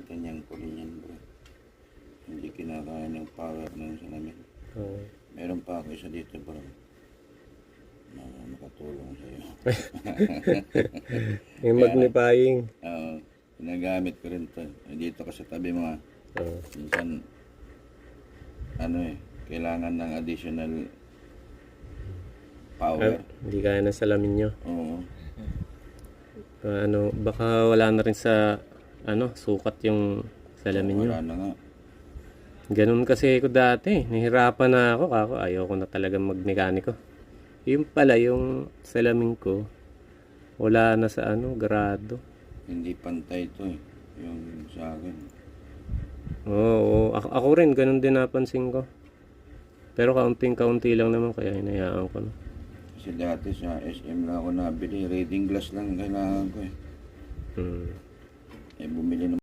kanyang kulin yan bro. Hindi kinakaya ng power ng salamin. Oo. Meron pa ako isa dito bro. Na makatulong sa'yo. Yung magnifying. Ginagamit ko rin to. Dito ka sa tabi mo. Oo. Minsan, kailangan ng additional power. Hindi kaya ng salamin nyo. Oo. Baka wala na rin sa sukat yung salamin nyo. Wala na nga. Ganun kasi ako dati. Nahirapan na ako. Ayoko na talagang magmekaniko. Yung pala, yung salamin ko, wala na sa grado. Hindi pantay to eh. Yung sa akin. Oo. Ako rin, ganun din napansin ko. Pero kaunting-kaunti lang naman, kaya hinayaan ko na. Kasi dati sa SM lang ako nabili. Reading glass lang kailangan ko eh. Hmm. Bumili ng